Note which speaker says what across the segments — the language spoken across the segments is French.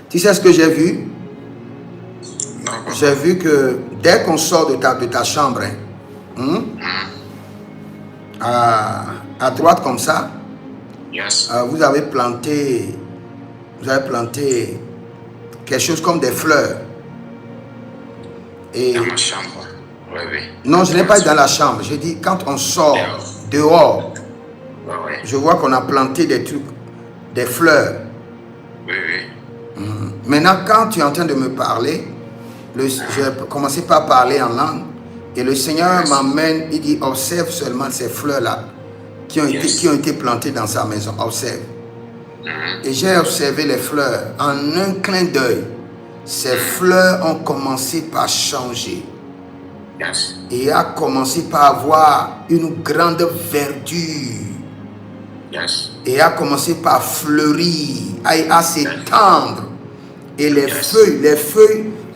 Speaker 1: Tu sais ce que j'ai vu? J'ai vu que dès qu'on sort de ta chambre, à droite comme ça, vous avez planté quelque chose comme des fleurs. Et
Speaker 2: dans ma chambre. Oui, oui.
Speaker 1: non, je n'ai pas dit dans la chambre. J'ai dit quand on sort dehors, je vois qu'on a planté des trucs, des fleurs.
Speaker 2: Oui, oui.
Speaker 1: Maintenant, quand tu es en train de me parler, j'ai commencé par parler en langue. Et le Seigneur m'amène, il dit, observe seulement ces fleurs-là qui ont été plantées dans sa maison. Observe. Et j'ai observé les fleurs. En un clin d'œil, ces fleurs ont commencé par changer. Et a commencé par avoir une grande verdure. Et a commencé par fleurir, à s'étendre. Et les feuilles,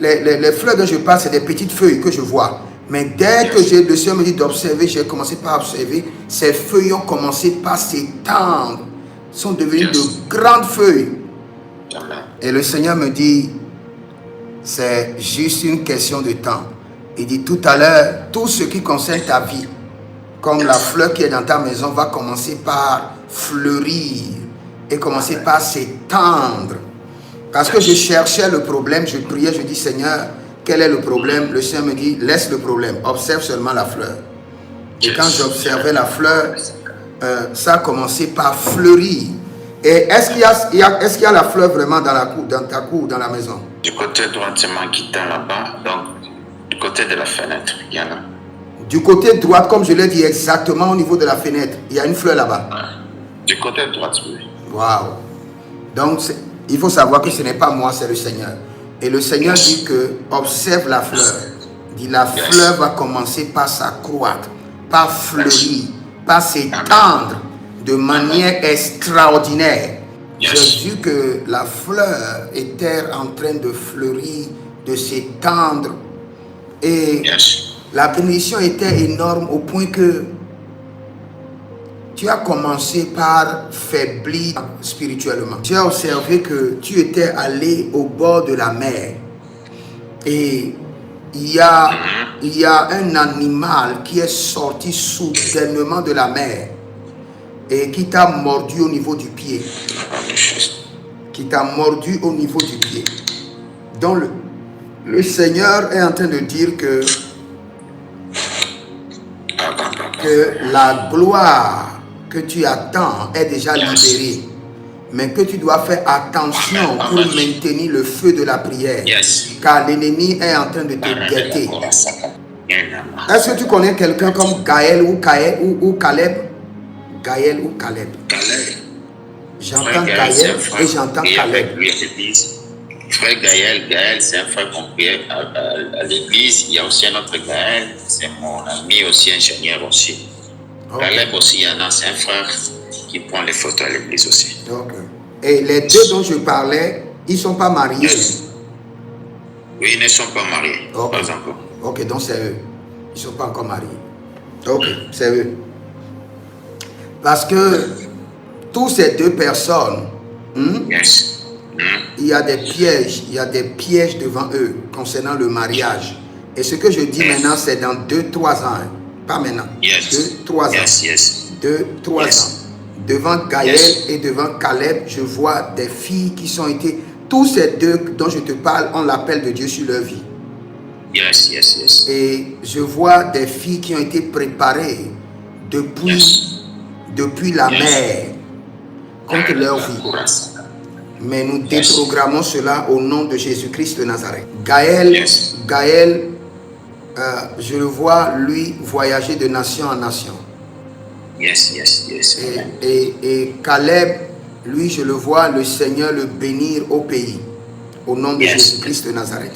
Speaker 1: les fleurs dont je parle, c'est des petites feuilles que je vois. Mais dès que le Seigneur me dit d'observer, j'ai commencé par observer, ces feuilles ont commencé par s'étendre, sont devenues de grandes feuilles. Et le Seigneur me dit, c'est juste une question de temps. Il dit tout à l'heure, tout ce qui concerne ta vie, comme la fleur qui est dans ta maison, va commencer par fleurir et commencer par s'étendre. Parce que je cherchais le problème, je priais, je dis Seigneur, quel est le problème? Le Seigneur me dit, laisse le problème, observe seulement la fleur. Et quand j'observais la fleur, ça a commencé par fleurir. Et est-ce qu'il y a la fleur vraiment dans ta cour, dans la maison?
Speaker 2: Du côté droit, c'est moi qui tends là-bas, donc du côté de la fenêtre, il y en a.
Speaker 1: Du côté droit, comme je l'ai dit exactement au niveau de la fenêtre, il y a une fleur là-bas.
Speaker 2: Du côté droit, oui.
Speaker 1: Waouh! Donc, il faut savoir que ce n'est pas moi, c'est le Seigneur. Et le Seigneur dit que, observe la fleur. Il dit, la fleur va commencer par s'accroître, par fleurir, par s'étendre de manière extraordinaire. J'ai vu que la fleur était en train de fleurir, de s'étendre. Et la bénédiction était énorme au point que tu as commencé par faiblir spirituellement. Tu as observé que tu étais allé au bord de la mer. Et il y a un animal qui est sorti soudainement de la mer et qui t'a mordu au niveau du pied. Qui t'a mordu au niveau du pied. Donc le Seigneur est en train de dire que la gloire que tu attends est déjà libérée, mais que tu dois faire attention pour maintenir le feu de la prière, car l'ennemi est en train de te guetter. Est-ce que tu connais quelqu'un comme Gaël ou Caleb? Gaël ou Caleb? J'entends Gaël et j'entends Caleb.
Speaker 2: Frère Gaël, c'est un frère qu'on prie à l'église. Il y a aussi un autre Gaël, c'est mon ami aussi, ingénieur aussi. Caleb aussi, il y en a, c'est un frère qui prend les photos à l'église aussi.
Speaker 1: Et les deux dont je parlais, ils ne sont pas mariés?
Speaker 2: Oui, ils ne sont pas mariés, pas encore.
Speaker 1: Ok, donc c'est eux. Ils ne sont pas encore mariés. Ok, c'est eux. Parce que tous ces deux personnes, il y a des pièges devant eux concernant le mariage. Et ce que je dis maintenant, c'est dans 2-3 ans. Pas maintenant. 2-3 ans. 2-3 ans. Devant Gaël et devant Caleb, je vois des filles qui sont été... Tous ces deux dont je te parle ont l'appel de Dieu sur leur vie. Et je vois des filles qui ont été préparées depuis la mer contre leur vie. Mais nous déprogrammons cela au nom de Jésus-Christ de Nazareth. Gaël, je le vois, lui, voyager de nation en nation. Et Caleb, lui, je le vois, le Seigneur le bénir au pays. Au nom de Jésus-Christ de Nazareth.